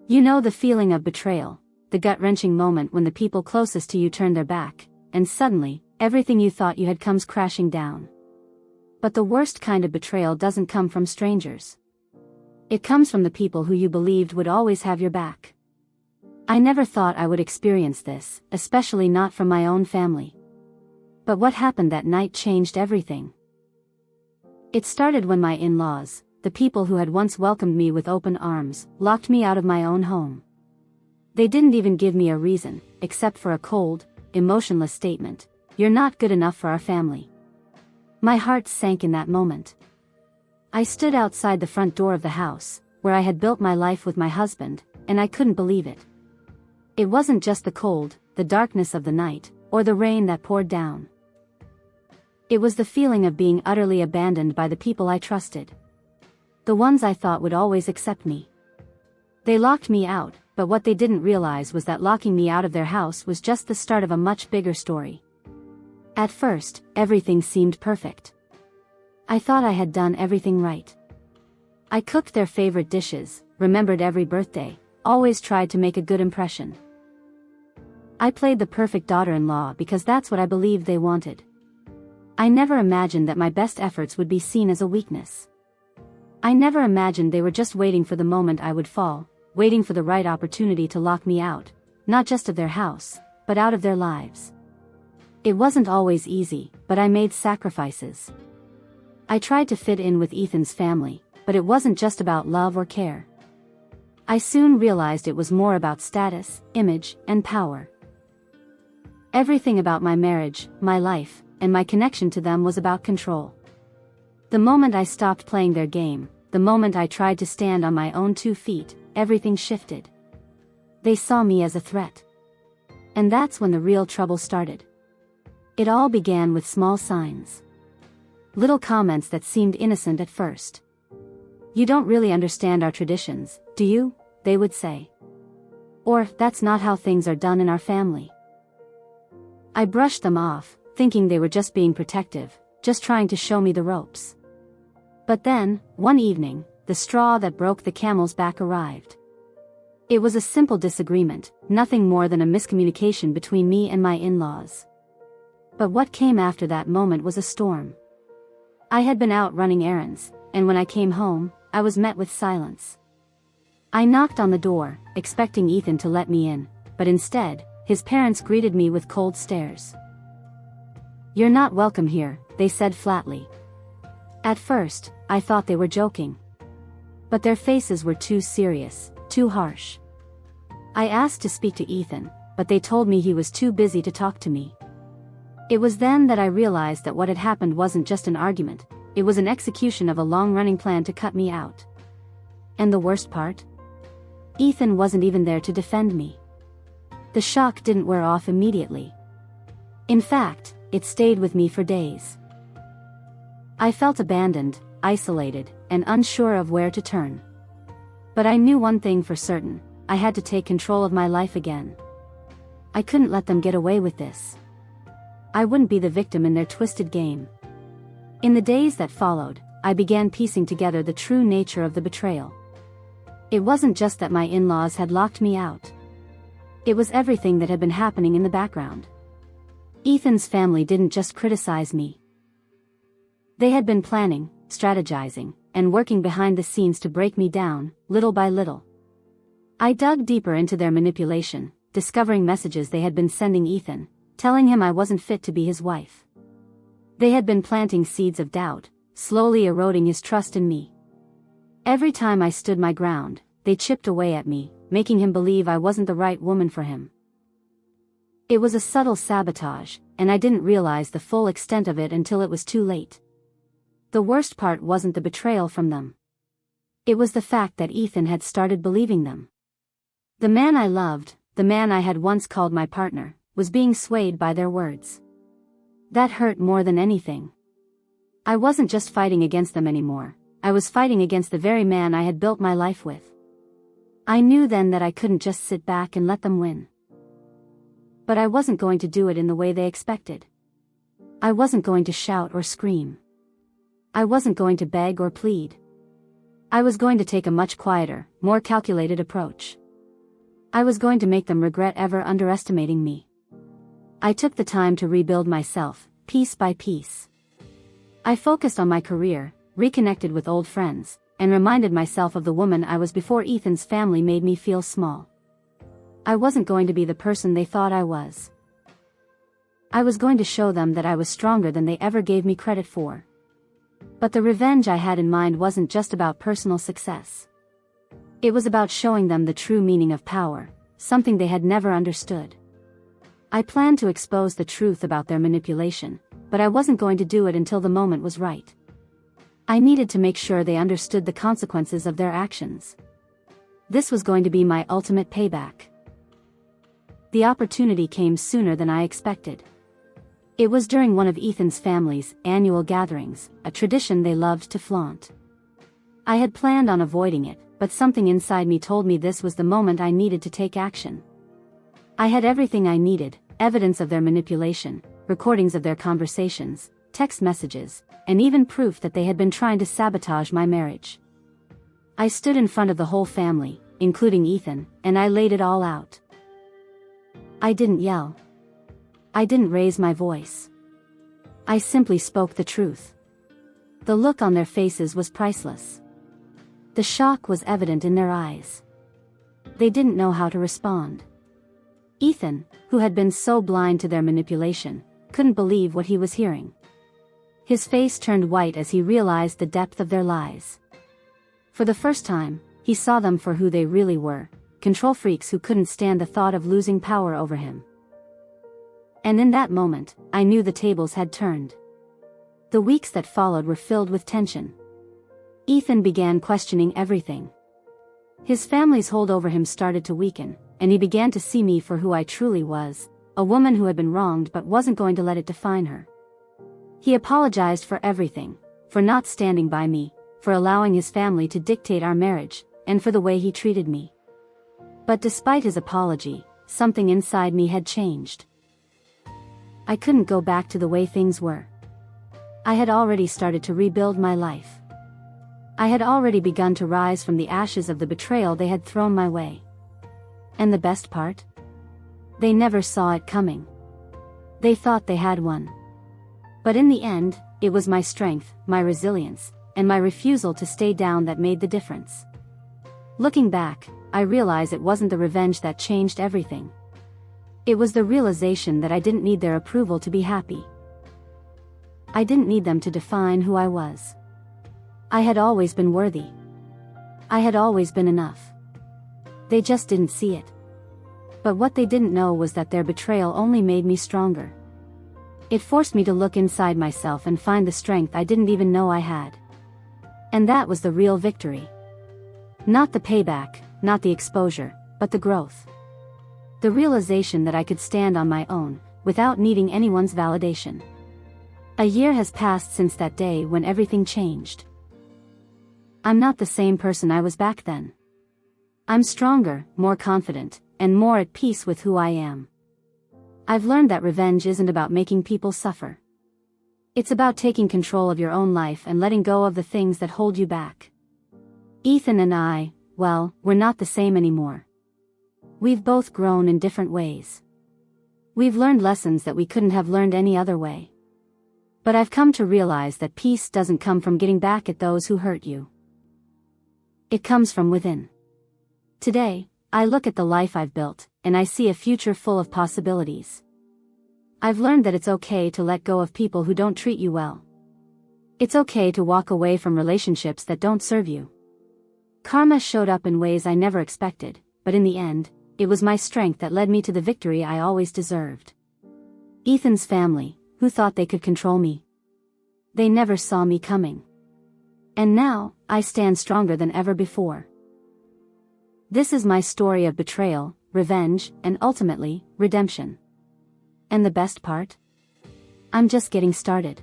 You know the feeling of betrayal, the gut-wrenching moment when the people closest to you turn their back, and suddenly, everything you thought you had comes crashing down. But the worst kind of betrayal doesn't come from strangers. It comes from the people who you believed would always have your back. I never thought I would experience this, especially not from my own family. But what happened that night changed everything. It started when my in-laws, the people who had once welcomed me with open arms, locked me out of my own home. They didn't even give me a reason, except for a cold, emotionless statement: "You're not good enough for our family." My heart sank in that moment. I stood outside the front door of the house, where I had built my life with my husband, and I couldn't believe it. It wasn't just the cold, the darkness of the night, or the rain that poured down. It was the feeling of being utterly abandoned by the people I trusted. The ones I thought would always accept me. They locked me out, but what they didn't realize was that locking me out of their house was just the start of a much bigger story. At first, everything seemed perfect. I thought I had done everything right. I cooked their favorite dishes, remembered every birthday, always tried to make a good impression. I played the perfect daughter-in-law because that's what I believed they wanted. I never imagined that my best efforts would be seen as a weakness. I never imagined they were just waiting for the moment I would fall, waiting for the right opportunity to lock me out, not just of their house, but out of their lives. It wasn't always easy, but I made sacrifices. I tried to fit in with Ethan's family, but it wasn't just about love or care. I soon realized it was more about status, image, and power. Everything about my marriage, my life, and my connection to them was about control. The moment I stopped playing their game, the moment I tried to stand on my own 2 feet, everything shifted. They saw me as a threat. And that's when the real trouble started. It all began with small signs. Little comments that seemed innocent at first. "You don't really understand our traditions, do you?" they would say. Or, "That's not how things are done in our family." I brushed them off, thinking they were just being protective, just trying to show me the ropes. But then, one evening, the straw that broke the camel's back arrived. It was a simple disagreement, nothing more than a miscommunication between me and my in-laws. But what came after that moment was a storm. I had been out running errands, and when I came home, I was met with silence. I knocked on the door, expecting Ethan to let me in, but instead, his parents greeted me with cold stares. "You're not welcome here," they said flatly. At first, I thought they were joking. But their faces were too serious, too harsh. I asked to speak to Ethan, but they told me he was too busy to talk to me. It was then that I realized that what had happened wasn't just an argument, it was an execution of a long-running plan to cut me out. And the worst part? Ethan wasn't even there to defend me. The shock didn't wear off immediately. In fact, it stayed with me for days. I felt abandoned, isolated, and unsure of where to turn. But I knew one thing for certain: I had to take control of my life again. I couldn't let them get away with this. I wouldn't be the victim in their twisted game. In the days that followed, I began piecing together the true nature of the betrayal. It wasn't just that my in-laws had locked me out. It was everything that had been happening in the background. Ethan's family didn't just criticize me. They had been planning, strategizing, and working behind the scenes to break me down, little by little. I dug deeper into their manipulation, discovering messages they had been sending Ethan, telling him I wasn't fit to be his wife. They had been planting seeds of doubt, slowly eroding his trust in me. Every time I stood my ground, they chipped away at me, making him believe I wasn't the right woman for him. It was a subtle sabotage, and I didn't realize the full extent of it until it was too late. The worst part wasn't the betrayal from them. It was the fact that Ethan had started believing them. The man I loved, the man I had once called my partner, was being swayed by their words. That hurt more than anything. I wasn't just fighting against them anymore, I was fighting against the very man I had built my life with. I knew then that I couldn't just sit back and let them win. But I wasn't going to do it in the way they expected. I wasn't going to shout or scream. I wasn't going to beg or plead. I was going to take a much quieter, more calculated approach. I was going to make them regret ever underestimating me. I took the time to rebuild myself, piece by piece. I focused on my career, reconnected with old friends, and reminded myself of the woman I was before Ethan's family made me feel small. I wasn't going to be the person they thought I was. I was going to show them that I was stronger than they ever gave me credit for. But the revenge I had in mind wasn't just about personal success. It was about showing them the true meaning of power, something they had never understood. I planned to expose the truth about their manipulation, but I wasn't going to do it until the moment was right. I needed to make sure they understood the consequences of their actions. This was going to be my ultimate payback. The opportunity came sooner than I expected. It was during one of Ethan's family's annual gatherings, a tradition they loved to flaunt. I had planned on avoiding it, but something inside me told me this was the moment I needed to take action. I had everything I needed: evidence of their manipulation, recordings of their conversations, text messages, and even proof that they had been trying to sabotage my marriage. I stood in front of the whole family, including Ethan, and I laid it all out. I didn't yell. I didn't raise my voice. I simply spoke the truth. The look on their faces was priceless. The shock was evident in their eyes. They didn't know how to respond. Ethan, who had been so blind to their manipulation, couldn't believe what he was hearing. His face turned white as he realized the depth of their lies. For the first time, he saw them for who they really were: control freaks who couldn't stand the thought of losing power over him. And in that moment, I knew the tables had turned. The weeks that followed were filled with tension. Ethan began questioning everything. His family's hold over him started to weaken, and he began to see me for who I truly was: a woman who had been wronged but wasn't going to let it define her. He apologized for everything: for not standing by me, for allowing his family to dictate our marriage, and for the way he treated me. But despite his apology, something inside me had changed. I couldn't go back to the way things were. I had already started to rebuild my life. I had already begun to rise from the ashes of the betrayal they had thrown my way. And the best part? They never saw it coming. They thought they had won. But in the end, it was my strength, my resilience, and my refusal to stay down that made the difference. Looking back, I realize it wasn't the revenge that changed everything. It was the realization that I didn't need their approval to be happy. I didn't need them to define who I was. I had always been worthy. I had always been enough. They just didn't see it. But what they didn't know was that their betrayal only made me stronger. It forced me to look inside myself and find the strength I didn't even know I had. And that was the real victory. Not the payback, not the exposure, but the growth. The realization that I could stand on my own, without needing anyone's validation. A year has passed since that day when everything changed. I'm not the same person I was back then. I'm stronger, more confident, and more at peace with who I am. I've learned that revenge isn't about making people suffer. It's about taking control of your own life and letting go of the things that hold you back. Ethan and I, well, we're not the same anymore. We've both grown in different ways. We've learned lessons that we couldn't have learned any other way. But I've come to realize that peace doesn't come from getting back at those who hurt you. It comes from within. Today, I look at the life I've built, and I see a future full of possibilities. I've learned that it's okay to let go of people who don't treat you well. It's okay to walk away from relationships that don't serve you. Karma showed up in ways I never expected, but in the end, it was my strength that led me to the victory I always deserved. Ethan's family, who thought they could control me. They never saw me coming. And now, I stand stronger than ever before. This is my story of betrayal, revenge, and ultimately, redemption. And the best part? I'm just getting started.